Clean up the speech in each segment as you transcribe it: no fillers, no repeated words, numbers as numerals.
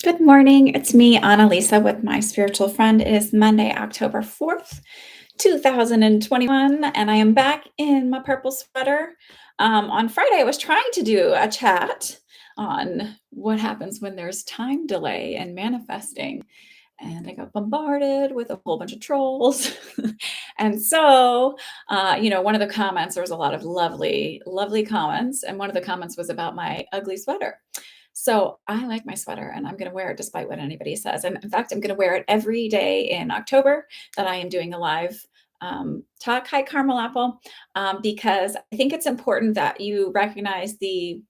Good morning. It's me, Annalisa, with my spiritual friend. It is Monday, October 4th, 2021, and I am back in my purple sweater. On Friday, I was trying to do a chat on what happens when there's time delay and manifesting, and I got bombarded with a whole bunch of trolls. And so, one of the comments, there was a lot of lovely, lovely comments, and one of the comments was about my ugly sweater. So I like my sweater and I'm going to wear it despite what anybody says. And in fact, I'm going to wear it every day in October that I am doing a live talk. Hi, Carmel Apple, because I think it's important that you recognize the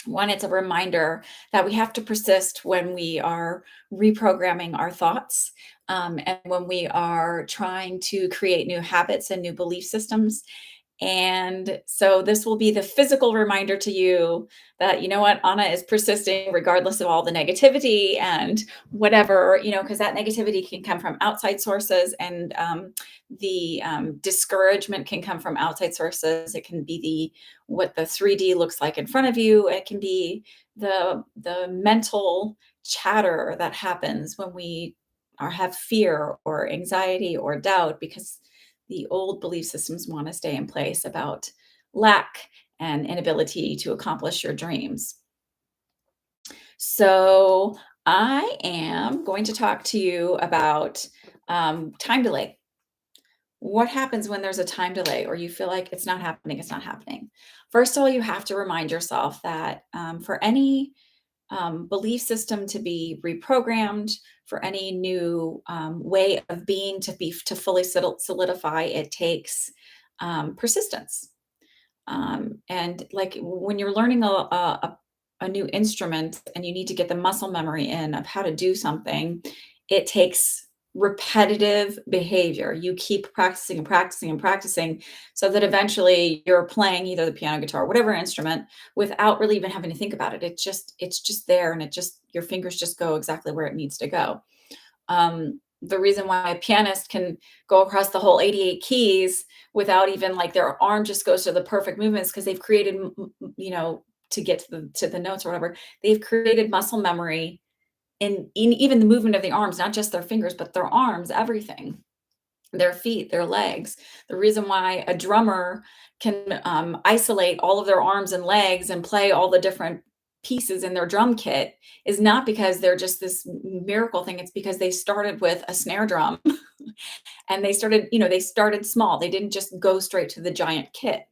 one, it's a reminder that we have to persist when we are reprogramming our thoughts, and when we are trying to create new habits and new belief systems. And so this will be the physical reminder to you that, you know what, Anna is persisting regardless of all the negativity and whatever, because that negativity can come from outside sources, and the discouragement can come from outside sources. It can be what the 3D looks like in front of you. It can be the mental chatter that happens when we have fear or anxiety or doubt, because the old belief systems want to stay in place about lack and inability to accomplish your dreams. So, I am going to talk to you about time delay. What happens when there's a time delay or you feel like it's not happening? It's not happening. First of all, you have to remind yourself that for any belief system to be reprogrammed, for any new way of being to fully solidify, it takes persistence. And like when you're learning a new instrument and you need to get the muscle memory in of how to do something, it takes repetitive behavior. You keep practicing and practicing and practicing so that eventually you're playing either the piano, guitar, whatever instrument without really even having to think about it. It's just there, and your fingers just go exactly where it needs to go. The reason why a pianist can go across the whole 88 keys without even, like, their arm just goes to the perfect movements, because they've created, to get to the notes or whatever, they've created muscle memory in even the movement of the arms, not just their fingers, but their arms, everything, their feet, their legs. The reason why a drummer can isolate all of their arms and legs and play all the different pieces in their drum kit is not because they're just this miracle thing. It's because they started with a snare drum and they started small. They didn't just go straight to the giant kit.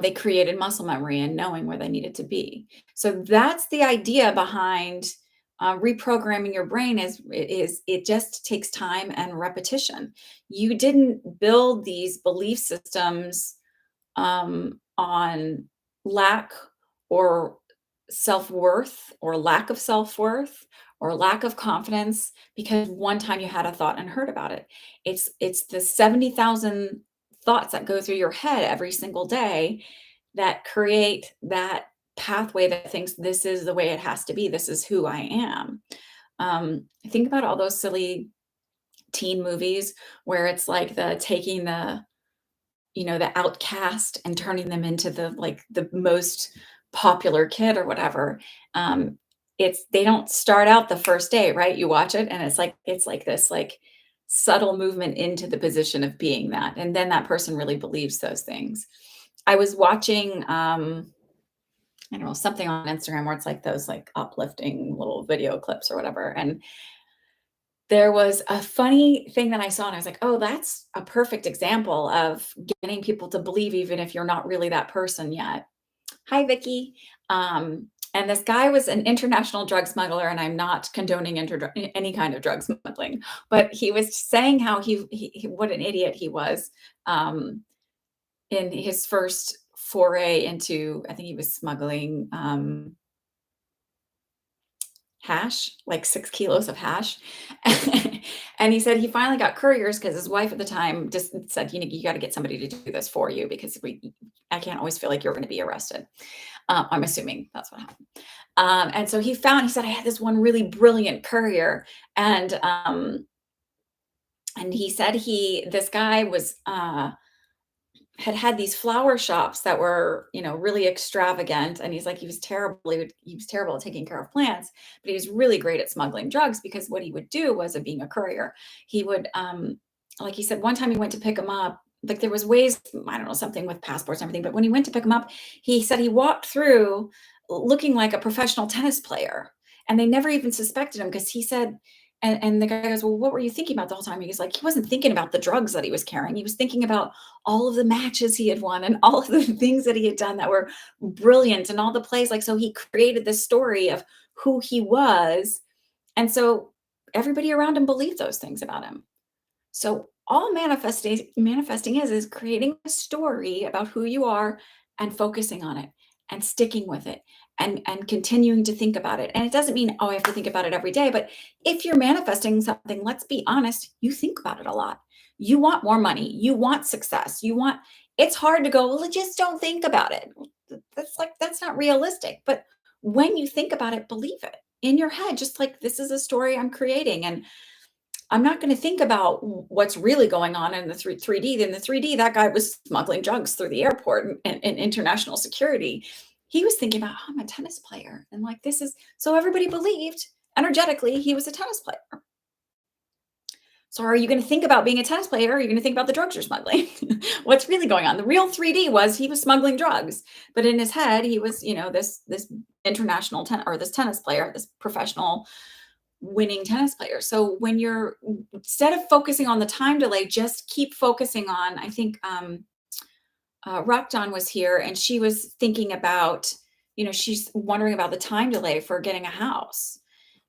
They created muscle memory and knowing where they needed to be. So that's the idea behind reprogramming your brain. Is it just takes time and repetition. You didn't build these belief systems on lack or self-worth or lack of self-worth or lack of confidence because one time you had a thought and heard about it. It's the 70,000 thoughts that go through your head every single day that create that pathway that thinks this is the way it has to be. This is who I am. Think about all those silly teen movies where it's like the outcast and turning them into the most popular kid or whatever. It's They don't start out the first day, right? You watch it and it's like this subtle movement into the position of being that. And then that person really believes those things. I was watching I don't know, something on Instagram where it's like those like uplifting little video clips or whatever. And there was a funny thing that I saw, and I was like, "Oh, that's a perfect example of getting people to believe even if you're not really that person yet." Hi, Vicky. And this guy was an international drug smuggler, and I'm not condoning any kind of drug smuggling, but he was saying how what an idiot he was in his first foray into, I think he was smuggling hash, like 6 kilos of hash. And he said he finally got couriers because his wife at the time just said, "You gotta get somebody to do this for you because I can't always feel like you're gonna be arrested." I'm assuming that's what happened. And so he said, "I had this one really brilliant courier," and he said this guy was, had these flower shops that were, really extravagant, and he's like, he was terrible. He was terrible at taking care of plants, but he was really great at smuggling drugs because what he would do was, being a courier, he would, like he said, one time he went to pick him up. Like there was ways, I don't know, something with passports and everything, but when he went to pick him up, he said he walked through looking like a professional tennis player, and they never even suspected him because he said. And the guy goes, well, what were you thinking about the whole time? He's like, he wasn't thinking about the drugs that he was carrying. He was thinking about all of the matches he had won and all of the things that he had done that were brilliant and all the plays. Like, so he created this story of who he was. And so everybody around him believed those things about him. So all manifesting is creating a story about who you are and focusing on it and sticking with it and continuing to think about it. And it doesn't mean, oh, I have to think about it every day, but if you're manifesting something, let's be honest, you think about it a lot. You want more money, you want success, it's hard to go, well, just don't think about it. That's not realistic. But when you think about it, believe it in your head, just like this is a story I'm creating. And I'm not going to think about what's really going on in the 3D. In the 3D, that guy was smuggling drugs through the airport and international security. He was thinking about, oh, I'm a tennis player. And like, this is so everybody believed energetically he was a tennis player. So are you going to think about being a tennis player? Or are you going to think about the drugs you're smuggling? What's really going on? The real 3D was he was smuggling drugs, but in his head, he was, this international this tennis player, this professional winning tennis player. So when you're instead of focusing on the time delay, just keep focusing on. I think Rockdawn was here, and she was thinking about, she's wondering about the time delay for getting a house.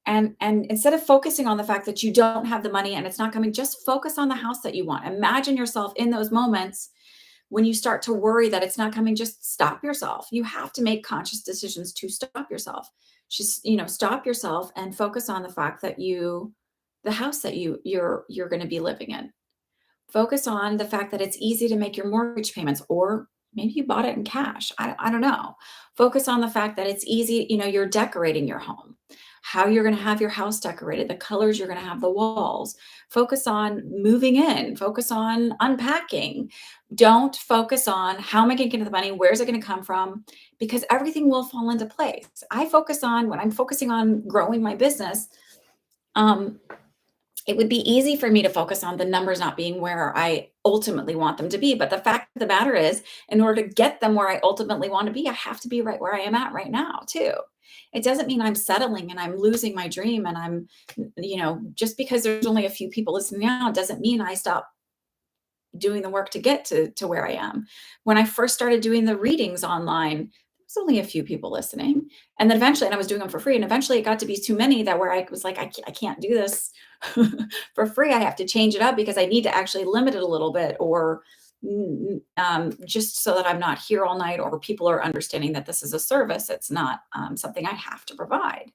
And instead of focusing on the fact that you don't have the money and it's not coming, just focus on the house that you want. Imagine yourself in those moments when you start to worry that it's not coming. Just stop yourself. You have to make conscious decisions to stop yourself. Just, stop yourself and focus on the fact that the house that you're going to be living in. Focus on the fact that it's easy to make your mortgage payments, or maybe you bought it in cash. I don't know. Focus on the fact that it's easy, you're decorating your home, how you're going to have your house decorated, the colors you're going to have the walls. Focus on moving in, focus on unpacking. Don't focus on how am I going to get the money, where's it going to come from, because everything will fall into place. When I'm focusing on growing my business, it would be easy for me to focus on the numbers not being where I ultimately want them to be. But the fact of the matter is, in order to get them where I ultimately want to be, I have to be right where I am at right now, too. It doesn't mean I'm settling and I'm losing my dream. And I'm, just because there's only a few people listening now doesn't mean I stop doing the work to get to where I am. When I first started doing the readings online, there was only a few people listening. And then eventually, and I was doing them for free. And eventually it got to be too many that where I was like, I can't do this for free. I have to change it up because I need to actually limit it a little bit, or just so that I'm not here all night, or people are understanding that this is a service. It's not something I have to provide.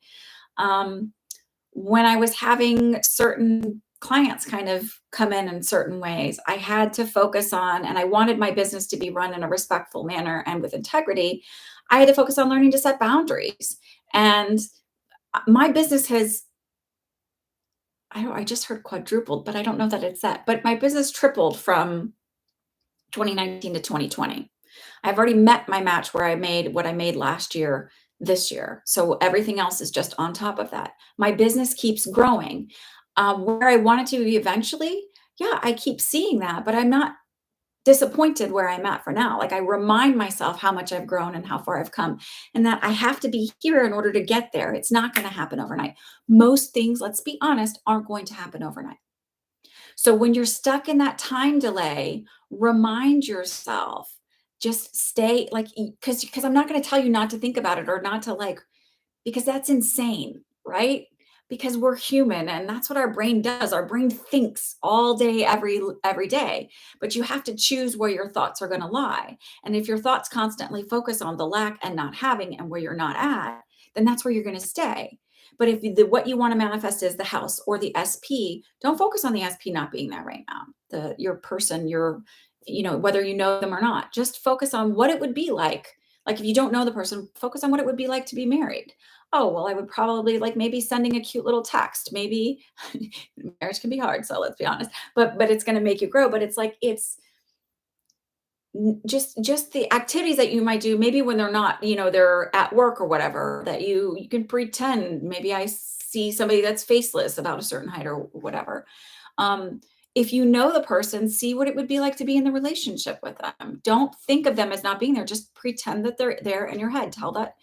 When I was having certain clients kind of come in certain ways, I had to focus on, and I wanted my business to be run in a respectful manner and with integrity. I had to focus on learning to set boundaries. And my business has, I just heard quadrupled, but I don't know that it's that, but my business tripled from 2019 to 2020. I've already met my match where I made what I made last year, this year. So everything else is just on top of that. My business keeps growing. Where I want it to be eventually, yeah, I keep seeing that, but I'm not disappointed where I'm at for now. Like, I remind myself how much I've grown and how far I've come, and that I have to be here in order to get there. It's not going to happen overnight. Most things, let's be honest, aren't going to happen overnight. So when you're stuck in that time delay, remind yourself, just stay like, because I'm not going to tell you not to think about it, or not to like, because that's insane, right? Because we're human and that's what our brain does. Our brain thinks all day, every day, but you have to choose where your thoughts are going to lie. And if your thoughts constantly focus on the lack and not having and where you're not at, then that's where you're going to stay. But if what you want to manifest is the house or the SP, don't focus on the SP not being there right now. Your person, whether you know them or not, just focus on what it would be like. Like, if you don't know the person, focus on what it would be like to be married. Oh, well, I would probably like maybe sending a cute little text. Maybe marriage can be hard, so let's be honest. But it's going to make you grow. But it's like, Just the activities that you might do, maybe when they're not, they're at work or whatever, that you can pretend. Maybe I see somebody that's faceless about a certain height or whatever. Um, if you know the person, see what it would be like to be in the relationship with them. Don't think of them as not being there. Just pretend that they're there in your head. Tell that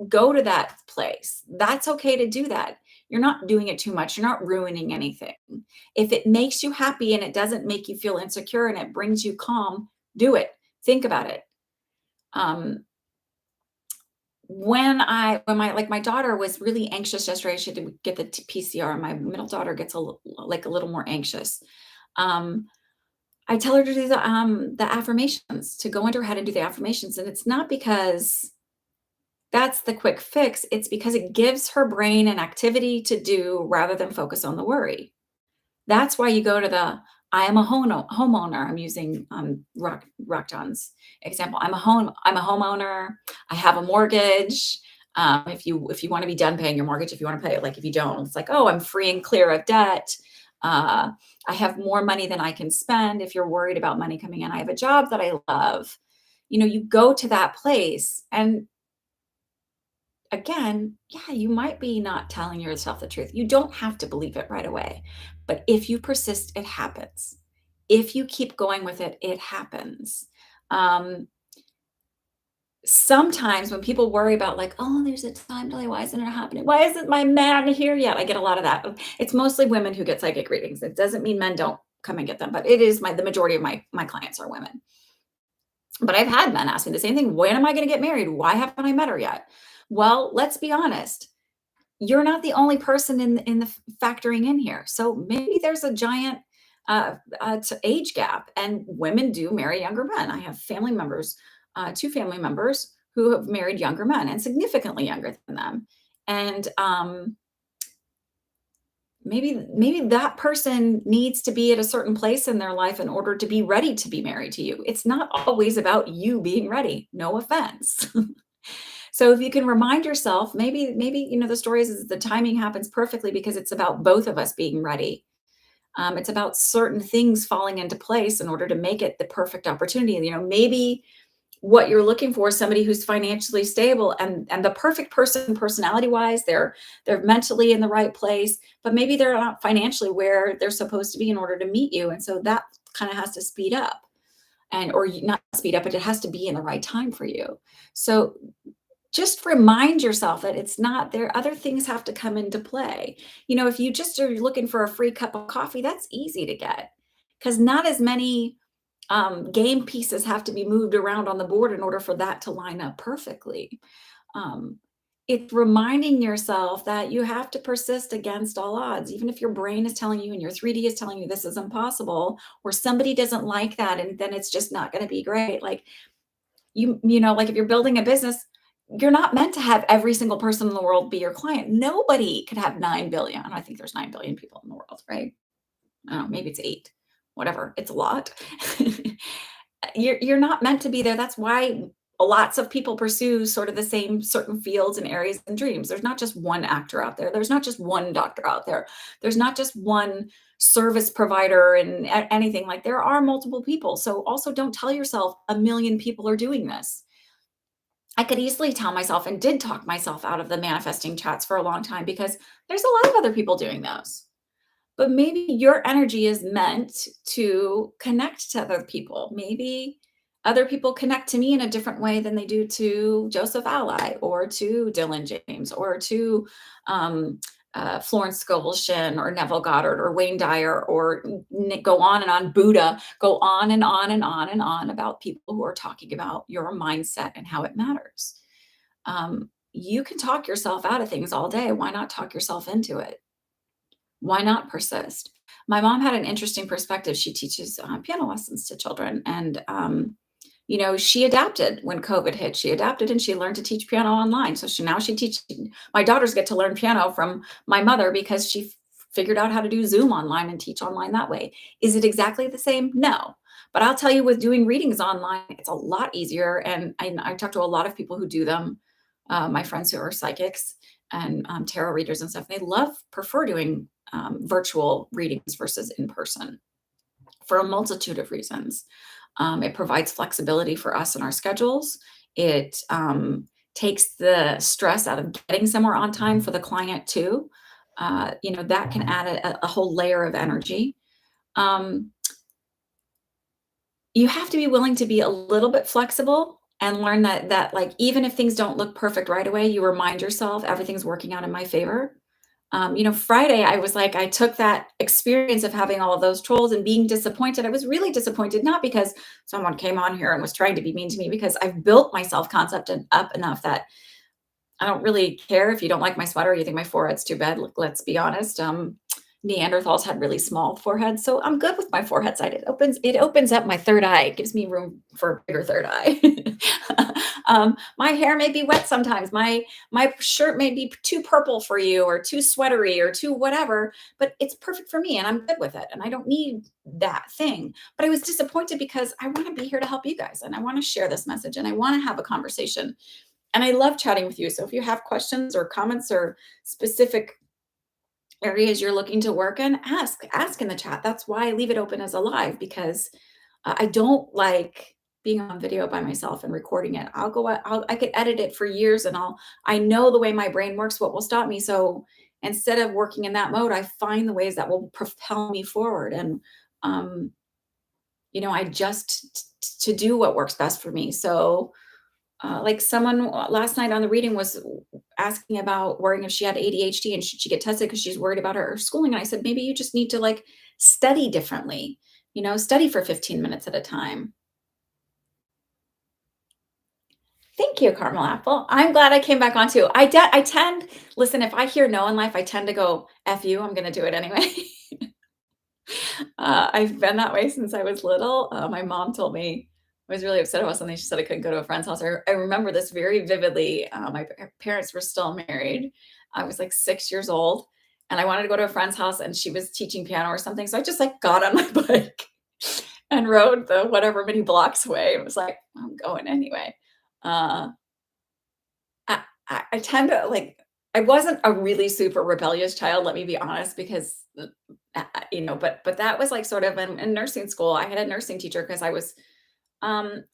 Go to that place. That's okay to do that. You're not doing it too much. You're not ruining anything. If it makes you happy and it doesn't make you feel insecure and it brings you calm, do it. Think about it. Um, when my daughter was really anxious yesterday, she had to get the PCR. My middle daughter gets like a little more anxious. Um, I tell her to do the affirmations, to go into her head and do the affirmations, and it's not because that's the quick fix. It's because it gives her brain an activity to do rather than focus on the worry. That's why you go to the I am a homeowner. I'm using Rock John's example. I'm a homeowner. I have a mortgage. If you want to be done paying your mortgage, if you want to pay it, like if you don't, it's like, oh, I'm free and clear of debt. Uh, I have more money than I can spend. If you're worried about money coming in, I have a job that I love. You go to that place, and again, yeah, you might be not telling yourself the truth. You don't have to believe it right away. But if you persist, it happens. If you keep going with it, it happens. Um, Sometimes when people worry about, like, oh, there's a time delay, why isn't it happening? Why isn't my man here yet? I get a lot of that. It's mostly women who get psychic readings. It doesn't mean men don't come and get them, but it is the majority of my clients are women. But I've had men ask me the same thing. When am I going to get married? Why haven't I met her yet? Well, let's be honest, you're not the only person in the factoring in here. So maybe there's a giant age gap, and women do marry younger men. I have family members, two family members who have married younger men and significantly younger than them. And maybe that person needs to be at a certain place in their life in order to be ready to be married to you. It's not always about you being ready. No offense. So if you can remind yourself, maybe the story is the timing happens perfectly because it's about both of us being ready. It's about certain things falling into place in order to make it the perfect opportunity. Maybe what you're looking for is somebody who's financially stable and the perfect person personality wise. They're mentally in the right place, but maybe they're not financially where they're supposed to be in order to meet you. And so that kind of has to speed up, not speed up, but it has to be in the right time for you. So just remind yourself that it's not there. Other things have to come into play. If you just are looking for a free cup of coffee, that's easy to get because not as many game pieces have to be moved around on the board in order for that to line up perfectly. Um, it's reminding yourself that you have to persist against all odds, even if your brain is telling you and your 3D is telling you this is impossible, or somebody doesn't like that, and then it's just not going to be great. Like like if you're building a business, you're not meant to have every single person in the world be your client. Nobody could have 9 billion. I think there's 9 billion people in the world, right? I don't know, maybe it's 8. Whatever. It's a lot. You're not meant to be there. That's why lots of people pursue sort of the same certain fields and areas and dreams. There's not just one actor out there. There's not just one doctor out there. There's not just one service provider and anything. Like, there are multiple people. So also don't tell yourself a million people are doing this. I could easily tell myself and did talk myself out of the manifesting chats for a long time because there's a lot of other people doing those. But maybe your energy is meant to connect to other people. Maybe other people connect to me in a different way than they do to Joseph Ally or to Dylan James or to Florence Scovel Shinn or Neville Goddard or Wayne Dyer or go on and on, Buddha, go on and on and on and on about people who are talking about your mindset and how it matters. You can talk yourself out of things all day. Why not talk yourself into it? Why not persist? My mom had an interesting perspective. She teaches piano lessons to children. And, she adapted when COVID hit. She adapted and she learned to teach piano online. So now she teaches, my daughters get to learn piano from my mother because she figured out how to do Zoom online and teach online that way. Is it exactly the same? No. But I'll tell you, with doing readings online, it's a lot easier. And I talk to a lot of people who do them, my friends who are psychics and tarot readers and stuff. They prefer doing virtual readings versus in person for a multitude of reasons. It provides flexibility for us in our schedules. It takes the stress out of getting somewhere on time for the client too. That can add a whole layer of energy. Um, you have to be willing to be a little bit flexible and learn that like even if things don't look perfect right away, you remind yourself everything's working out in my favor. Friday, I was like, I took that experience of having all of those trolls and being disappointed. I was really disappointed, not because someone came on here and was trying to be mean to me, because I've built my self concept up enough that I don't really care if you don't like my sweater, or you think my forehead's too bad. Let's be honest. Neanderthals had really small foreheads, so I'm good with my forehead side. It opens up my third eye. It gives me room for a bigger third eye. My hair may be wet sometimes. My shirt may be too purple for you, or too sweatery, or too whatever, but it's perfect for me, and I'm good with it. And I don't need that thing. But I was disappointed because I want to be here to help you guys, and I want to share this message, and I want to have a conversation. And I love chatting with you. So if you have questions or comments or specific areas you're looking to work in, ask in the chat. That's why I leave it open as a live, because I don't like being on video by myself and recording it. I could edit it for years, and I know the way my brain works, what will stop me. So instead of working in that mode, I find the ways that will propel me forward. And um, I just to do what works best for me. So like someone last night on the reading was asking about worrying if she had ADHD and should she get tested because she's worried about her schooling. And I said, maybe you just need to like study differently, study for 15 minutes at a time. Thank you, Caramel Apple. I'm glad I came back on too. I tend, listen, if I hear no in life, I tend to go, F you, I'm going to do it anyway. I've been that way since I was little. My mom told me I was really upset about something. She said I couldn't go to a friend's house. I remember this very vividly. My parents were still married. I was like 6 years old, and I wanted to go to a friend's house, and she was teaching piano or something. So I just like got on my bike and rode the whatever many blocks away. It was like, I'm going anyway. Uh, I tend to like. I wasn't a really super rebellious child. Let me be honest, because but that was like sort of in nursing school. I had a nursing teacher because um,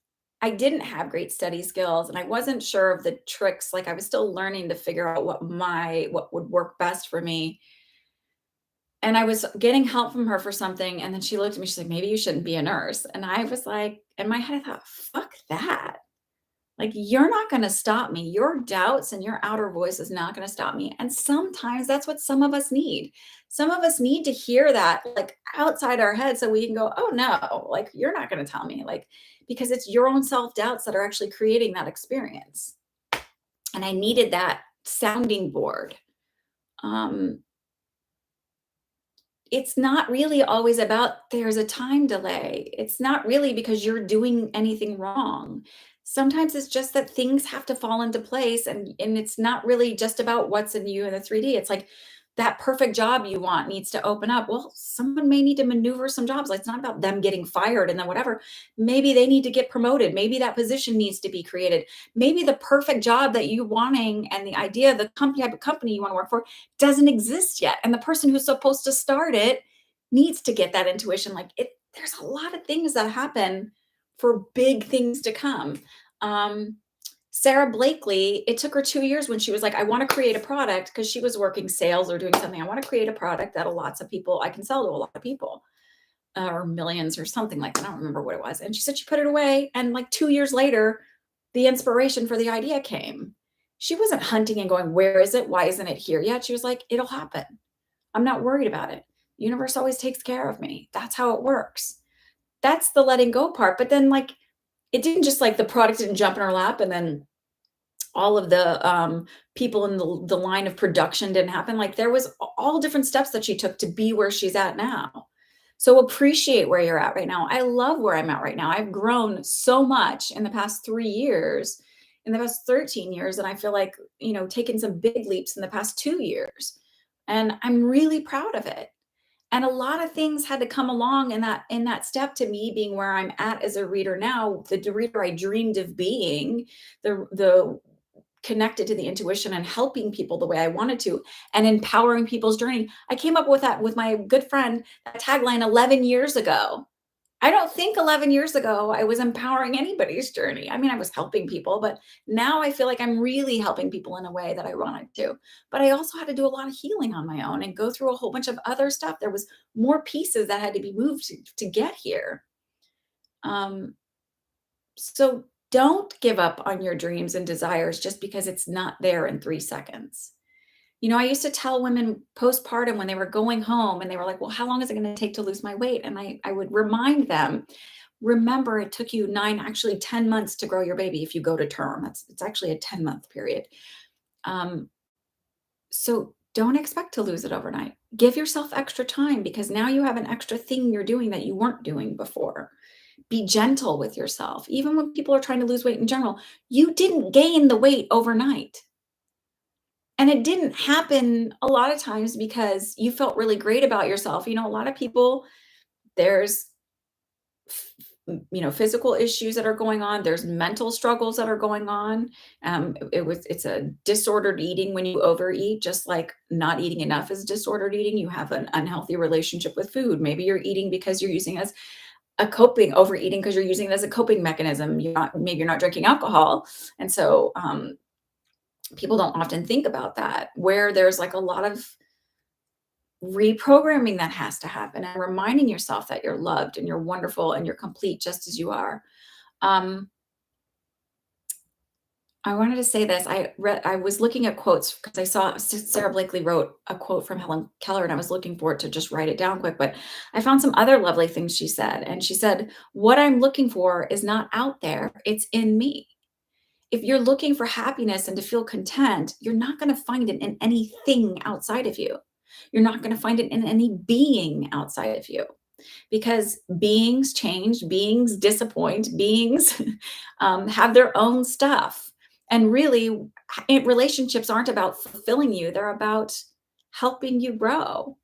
I didn't have great study skills, and I wasn't sure of the tricks. Like I was still learning to figure out what would work best for me. And I was getting help from her for something, and then she looked at me. She's like, "Maybe you shouldn't be a nurse." And I was like, in my head, I thought, "Fuck that." Like, you're not gonna stop me. Your doubts and your outer voice is not gonna stop me. And sometimes that's what some of us need. Some of us need to hear that, like, outside our head so we can go, "Oh, no, like, you're not gonna tell me." Like, because it's your own self-doubts that are actually creating that experience. And I needed that sounding board. Um, it's not really always about there's a time delay. It's not really because you're doing anything wrong. Sometimes it's just that things have to fall into place, and it's not really just about what's in you in the 3D. It's like that perfect job you want needs to open up. Well, someone may need to maneuver some jobs. Like, it's not about them getting fired and then whatever. Maybe they need to get promoted. Maybe that position needs to be created. Maybe the perfect job that you wanting and the idea of the company type of company you want to work for doesn't exist yet. And the person who's supposed to start it needs to get that intuition. Like, there's a lot of things that happen for big things to come. Um, Sarah Blakely, it took her 2 years when she was like, I want to create a product, because she was working sales or doing something. I want to create a product that lots of people, I can sell to a lot of people, or millions or something like that. I don't remember what it was. And she said she put it away. And like 2 years later, the inspiration for the idea came. She wasn't hunting and going, where is it? Why isn't it here yet? She was like, it'll happen. I'm not worried about it. The universe always takes care of me. That's how it works. That's the letting go part. But then, like, it didn't just like the product didn't jump in her lap, and then all of the people in the line of production didn't happen. Like, there was all different steps that she took to be where she's at now. So appreciate where you're at right now. I love where I'm at right now. I've grown so much in the past 3 years, in the past 13 years, and I feel like, taken some big leaps in the past 2 years. And I'm really proud of it. And a lot of things had to come along in that step to me being where I'm at as a reader now, the reader I dreamed of being, the connected to the intuition and helping people the way I wanted to, and empowering people's journey. I came up with that with my good friend, that tagline 11 years ago. I don't think 11 years ago I was empowering anybody's journey. I mean, I was helping people, but now I feel like I'm really helping people in a way that I wanted to. But I also had to do a lot of healing on my own and go through a whole bunch of other stuff. There was more pieces that had to be moved to get here. Um, so don't give up on your dreams and desires just because it's not there in 3 seconds. I used to tell women postpartum when they were going home and they were like, well, how long is it going to take to lose my weight? And I would remind them, remember, it took you 9, actually 10 months to grow your baby if you go to term. It's actually a 10-month period. Um, so don't expect to lose it overnight. Give yourself extra time because now you have an extra thing you're doing that you weren't doing before. Be gentle with yourself. Even when people are trying to lose weight in general, you didn't gain the weight overnight. And it didn't happen a lot of times because you felt really great about yourself. A lot of people, there's physical issues that are going on. There's mental struggles that are going on. It's a disordered eating when you overeat, just like not eating enough is disordered eating. You have an unhealthy relationship with food. Maybe you're eating because you're using as a coping overeating because you're using it as a coping mechanism. Maybe you're not drinking alcohol. And so people don't often think about that, where there's like a lot of reprogramming that has to happen and reminding yourself that you're loved and you're wonderful and you're complete just as you are. Um, I wanted to say this. I was looking at quotes because I saw Sarah Blakely wrote a quote from Helen Keller and I was looking for it to just write it down quick, but I found some other lovely things she said. And she said, what I'm looking for is not out there, it's in me. If you're looking for happiness and to feel content, you're not going to find it in anything outside of you. You're not going to find it in any being outside of you because beings change, beings disappoint, beings have their own stuff. And really, relationships aren't about fulfilling you, they're about helping you grow.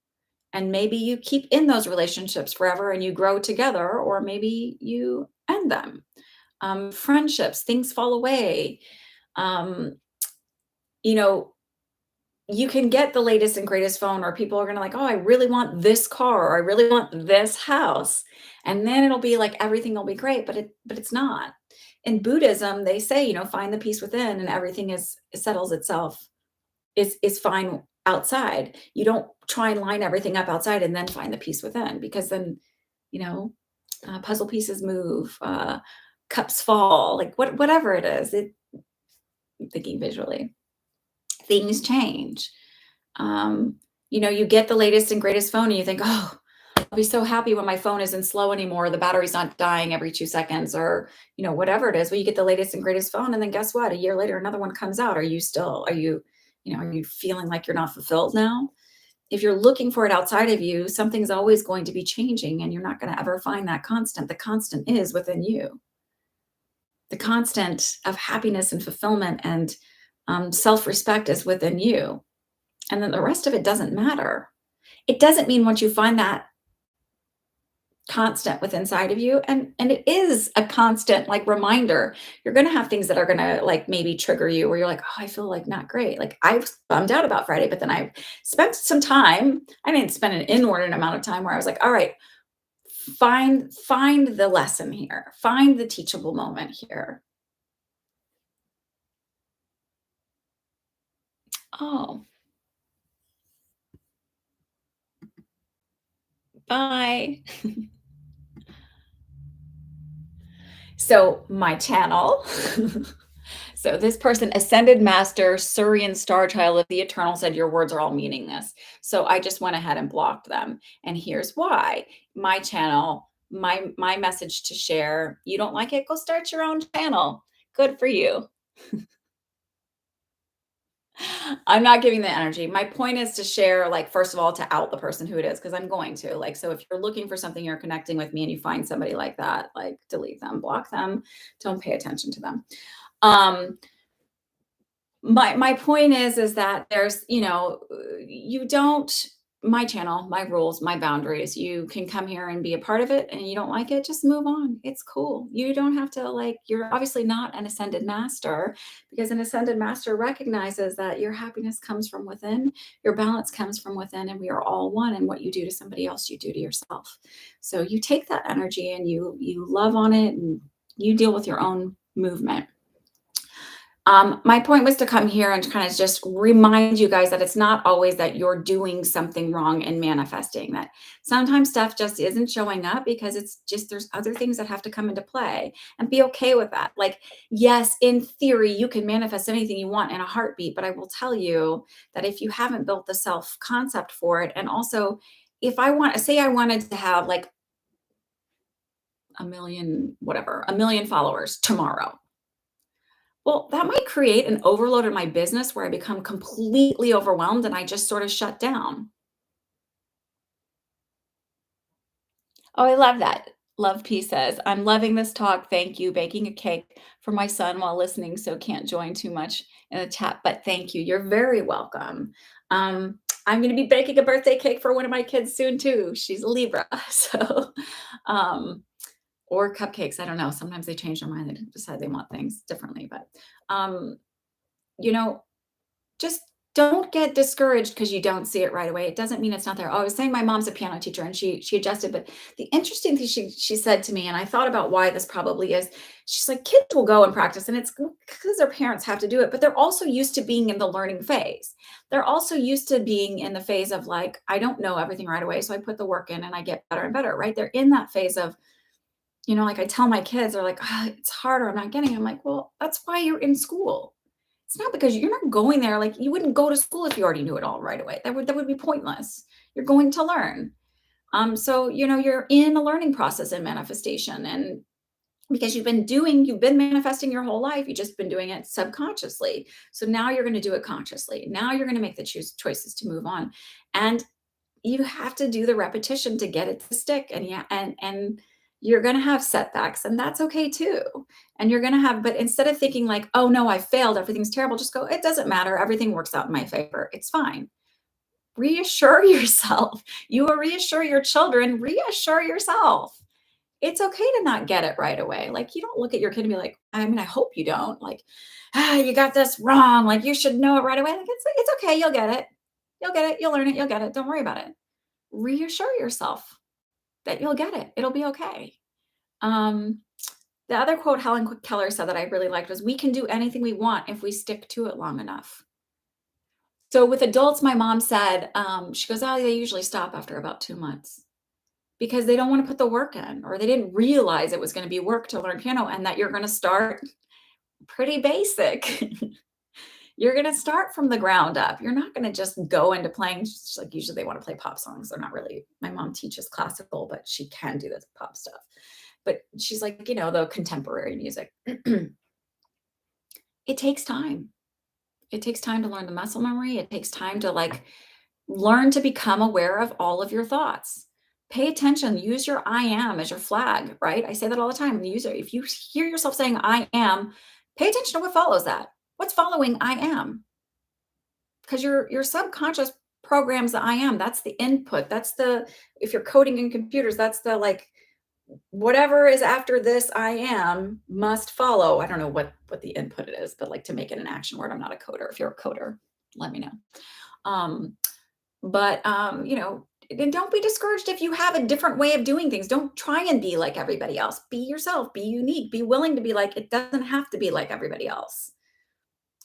And maybe you keep in those relationships forever and you grow together, or maybe you end them. Friendships, things fall away. Um, you know, you can get the latest and greatest phone, or people are gonna like, oh, I really want this car, or I really want this house. And then it'll be like everything will be great, but it's not. In Buddhism, they say, find the peace within and everything it settles itself, is fine outside. You don't try and line everything up outside and then find the peace within, because then, you know, puzzle pieces move, cups fall, like whatever it is. Thinking visually, things change. You get the latest and greatest phone and you think, oh, I'll be so happy when my phone isn't slow anymore, the battery's not dying every 2 seconds, or whatever it is. Well, you get the latest and greatest phone, and then guess what? A year later, another one comes out. Are you feeling like you're not fulfilled now? If you're looking for it outside of you, something's always going to be changing, and you're not going to ever find that constant. The constant is within you. The constant of happiness and fulfillment and self-respect is within you. And then the rest of it doesn't matter. It doesn't mean once you find that constant within inside of you, and it is a constant like reminder, you're going to have things that are going to like maybe trigger you where you're like, oh, I feel like not great. Like I was bummed out about Friday, but then I spent some time. I didn't spend an inordinate amount of time where I was like, all right, find the lesson here, find the teachable moment here. Oh, bye. So my channel. So this person, Ascended Master, Surian Star Child of the Eternal, said your words are all meaningless. So I just went ahead and blocked them. And here's why. My channel, my message to share. You don't like it? Go start your own channel. Good for you. I'm not giving the energy. My point is to share, like, first of all, to out the person who it is, because I'm going to. Like, so if you're looking for something, you're connecting with me and you find somebody like that, like delete them, block them, don't pay attention to them. Um, my point is that there's, you don't my channel, my rules, my boundaries. You can come here and be a part of it, and you don't like it, just move on. It's cool. You don't have to like, you're obviously not an ascended master, because an ascended master recognizes that your happiness comes from within, your balance comes from within, and we are all one. And what you do to somebody else, you do to yourself. So you take that energy and you love on it, and you deal with your own movement. My point was to come here and kind of just remind you guys that it's not always that you're doing something wrong and manifesting, that sometimes stuff just isn't showing up because it's just there's other things that have to come into play, and be okay with that. Like, yes, in theory, you can manifest anything you want in a heartbeat, but I will tell you that if you haven't built the self concept for it, and also if I want, say I wanted to have like a million, whatever, a million followers tomorrow. Well, that might create an overload in my business where I become completely overwhelmed and I just sort of shut down. Oh, I love that. Love P says, I'm loving this talk. Thank you. Baking a cake for my son while listening, so can't join too much in the chat, but thank you. You're very welcome. I'm going to be baking a birthday cake for one of my kids soon too. She's a Libra. So, um, or cupcakes. I don't know. Sometimes they change their mind. They decide they want things differently, but, um, you know, just don't get discouraged because you don't see it right away. It doesn't mean it's not there. Oh, I was saying my mom's a piano teacher and she adjusted, but the interesting thing she said to me, and I thought about why this probably is, she's like, kids will go and practice, and it's because their parents have to do it, but they're also used to being in the learning phase. They're also used to being in the phase of like, I don't know everything right away, so I put the work in and I get better and better, right? They're in that phase of, like I tell my kids, they're like, it's harder, I'm not getting it. I'm like, well, that's why you're in school. It's not because you're not going there. Like, you wouldn't go to school if you already knew it all right away. That would be pointless. You're going to learn. So you're in a learning process in manifestation, and because you've been manifesting your whole life, you've just been doing it subconsciously. So now you're going to do it consciously. Now you're going to make the choices to move on, and you have to do the repetition to get it to stick. And yeah, and you're going to have setbacks, and that's okay too. And you're going to have, but instead of thinking like, oh no, I failed, everything's terrible, just go, it doesn't matter, everything works out in my favor, it's fine. Reassure yourself. You will reassure your children, reassure yourself. It's okay to not get it right away. Like, you don't look at your kid and be like, I mean, I hope you don't, like, you got this wrong, like you should know it right away. Like, it's okay, you'll get it. You'll get it, you'll learn it, you'll get it. Don't worry about it. Reassure yourself that you'll get it. It'll be okay. Um, the other quote Helen Keller said that I really liked was, we can do anything we want if we stick to it long enough. So with adults, my mom said, she goes, oh, they usually stop after about 2 months because they don't want to put the work in, or they didn't realize it was going to be work to learn piano, and that you're going to start pretty basic. You're going to start from the ground up. You're not going to just go into playing, just like usually they want to play pop songs. They're not really, my mom teaches classical, but she can do the pop stuff. But she's like, the contemporary music. It takes time. It takes time to learn the muscle memory. It takes time to like learn to become aware of all of your thoughts. Pay attention. Use your I am as your flag, right? I say that all the time. If you hear yourself saying I am, pay attention to what follows that. What's following I am? Because your subconscious programs the I am. That's the input. If you're coding in computers, that's the like, whatever is after this I am must follow. I don't know what the input it is, but like, to make it an action word. I'm not a coder. If you're a coder, let me know. And don't be discouraged if you have a different way of doing things. Don't try and be like everybody else. Be yourself, be unique, be willing to be like, it doesn't have to be like everybody else.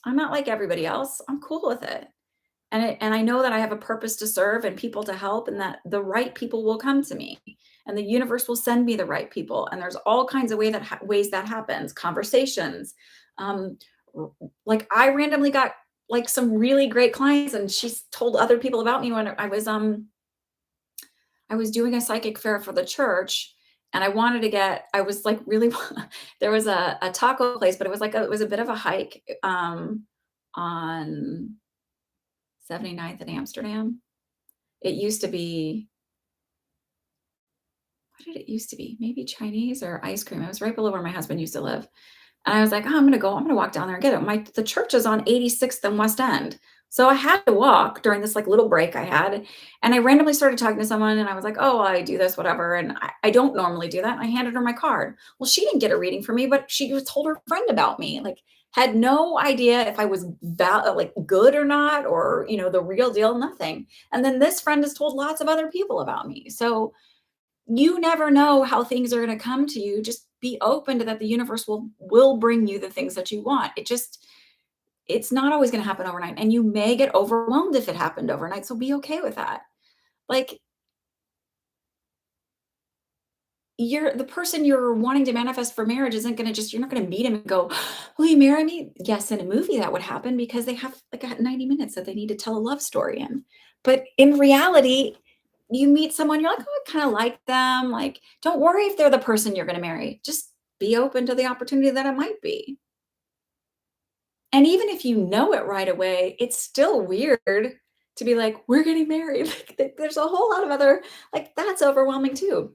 I'm not like everybody else. I'm cool with it. And I know that I have a purpose to serve and people to help, and that the right people will come to me, and the universe will send me the right people. And there's all kinds of ways that happens. Conversations. Like, I randomly got like some really great clients, and she's told other people about me when I was doing a psychic fair for the church, and I was like really, there was a taco place, but it was a bit of a hike, on 79th in Amsterdam. It used to be, what did it used to be? Maybe Chinese or ice cream. It was right below where my husband used to live. And I was like, oh, I'm going to walk down there and get it. The church is on 86th and West End. So I had to walk during this like little break I had. And I randomly started talking to someone and I was like, oh, I do this, whatever. And I don't normally do that. And I handed her my card. Well, she didn't get a reading from me, but she was told her friend about me. Like, had no idea if I was like good or not, or the real deal, nothing. And then this friend has told lots of other people about me. So you never know how things are going to come to you. Just be open to that. The universe will bring you the things that you want. It's not always going to happen overnight, and you may get overwhelmed if it happened overnight, so be okay with that. Like, you're the person you're wanting to manifest for marriage isn't going to just you're not going to meet him and go, will you marry me? Yes, in a movie that would happen because they have like 90 minutes that they need to tell a love story in. But in reality, you meet someone, you're like, oh, I kind of like them. Like, don't worry if they're the person you're going to marry. Just be open to the opportunity that it might be. And even if you know it right away, it's still weird to be like, "We're getting married." Like, there's a whole lot of other like, that's overwhelming too.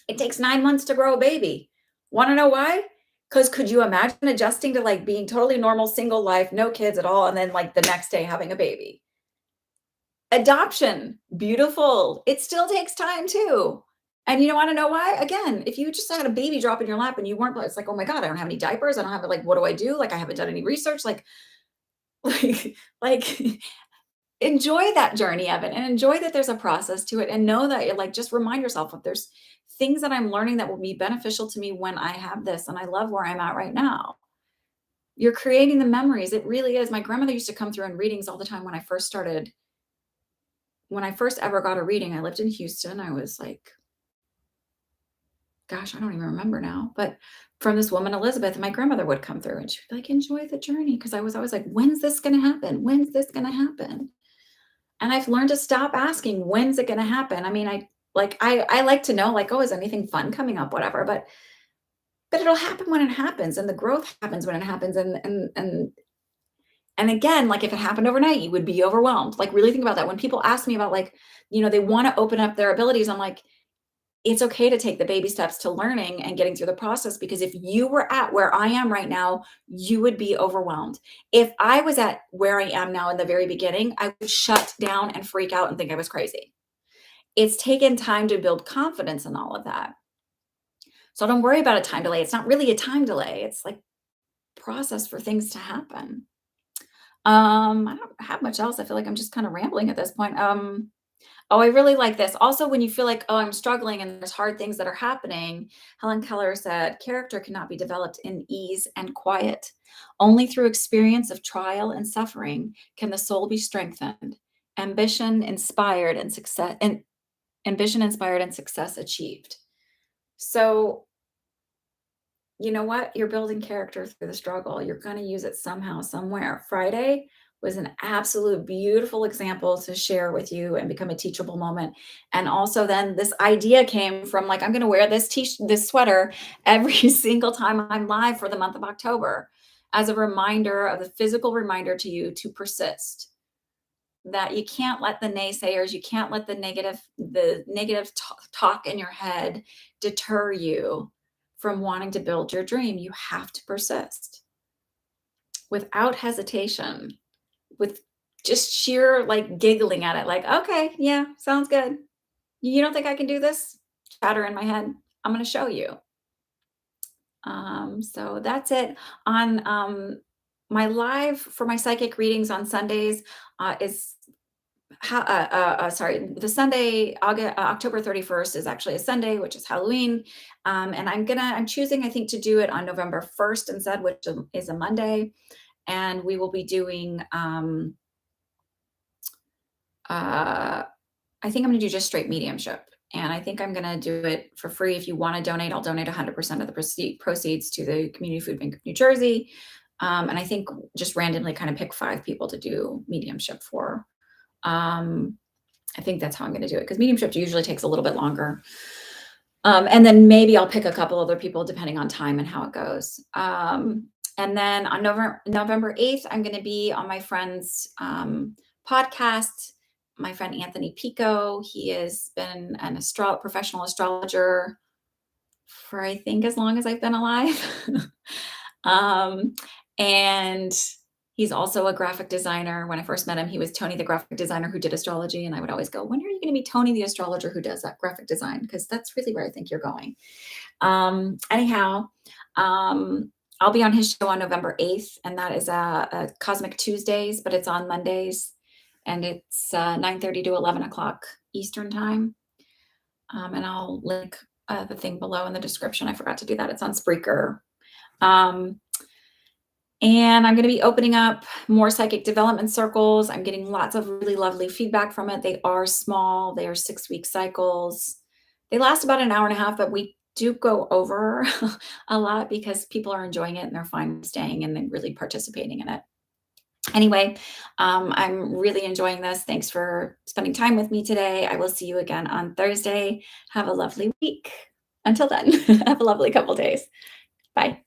It takes 9 months to grow a baby. Wanna know why? Because could you imagine adjusting to, like, being totally normal, single life, no kids at all, and then, like, the next day having a baby? Adoption, beautiful. It still takes time too. And you wanna know why? Again, if you just had a baby drop in your lap and you weren't it's like, "Oh my god, I don't have any diapers. I don't have like, what do I do? Like, I haven't done any research." Like, like enjoy that journey of it and enjoy that there's a process to it and know that you're like just remind yourself of there's things that I'm learning that will be beneficial to me when I have this and I love where I'm at right now. You're creating the memories. It really is. My grandmother used to come through in readings all the time when I first ever got a reading. I lived in Houston. I was like, gosh, I don't even remember now. But from this woman, Elizabeth, my grandmother would come through and she'd be like, enjoy the journey. Cause I was always like, when's this gonna happen? When's this gonna happen? And I've learned to stop asking, when's it gonna happen? I mean, I like to know, like, oh, is anything fun coming up, whatever, but it'll happen when it happens, and the growth happens when it happens, and again, like, if it happened overnight, you would be overwhelmed. Like, really think about that. When people ask me about, like, they wanna open up their abilities, I'm like, it's okay to take the baby steps to learning and getting through the process because if you were at where I am right now, you would be overwhelmed. If I was at where I am now in the very beginning, I would shut down and freak out and think I was crazy. It's taken time to build confidence in all of that. So don't worry about a time delay. It's not really a time delay. It's like process for things to happen. I don't have much else. I feel like I'm just kind of rambling at this point. Oh, I really like this. Also, when you feel like, oh, I'm struggling and there's hard things that are happening, Helen Keller said, character cannot be developed in ease and quiet. Only through experience of trial and suffering can the soul be strengthened, ambition inspired and success achieved. So, you know what? You're building character through the struggle. You're going to use it somehow, somewhere. Friday was an absolute beautiful example to share with you and become a teachable moment. And also then this idea came from like, I'm going to wear this sweater every single time I'm live for the month of October as a reminder of the physical reminder to you to persist. That you can't let the naysayers, you can't let the negative talk in your head deter you from wanting to build your dream. You have to persist without hesitation, with just sheer like giggling at it, like, okay, yeah, sounds good. You don't think I can do this? Chatter in my head. I'm going to show you. So that's it on my live for my psychic readings on Sundays is sorry, the Sunday, October 31st is actually a Sunday, which is Halloween. And I'm choosing, I think, to do it on November 1st instead, which is a Monday. And we will be doing, I think I'm going to do just straight mediumship. And I think I'm going to do it for free. If you want to donate, I'll donate 100% of the proceeds to the Community Food Bank of New Jersey. And I think just randomly kind of pick 5 people to do mediumship for. I think that's how I'm going to do it because mediumship usually takes a little bit longer. And then maybe I'll pick a couple other people depending on time and how it goes. And then on November 8th, I'm going to be on my friend's podcast. My friend Anthony Pico, he has been an professional astrologer for I think as long as I've been alive. And He's also a graphic designer. When I first met him, he was Tony, the graphic designer who did astrology, and I would always go, "When are you gonna be Tony, the astrologer who does that graphic design? Because that's really where I think you're going." Anyhow, I'll be on his show on November 8th, and that is a Cosmic Tuesdays, but it's on Mondays, and it's 9:30 to 11 o'clock Eastern time. And I'll link the thing below in the description. I forgot to do that. It's on Spreaker. Um, and I'm going to be opening up more psychic development circles. I'm getting lots of really lovely feedback from it. They are small, they are 6-week cycles. They last about an hour and a half, but we do go over a lot because people are enjoying it and they're fine staying and then really participating in it. Anyway, I'm really enjoying this. Thanks for spending time with me today. I will see you again on Thursday. Have a lovely week. Until then, have a lovely couple days. Bye.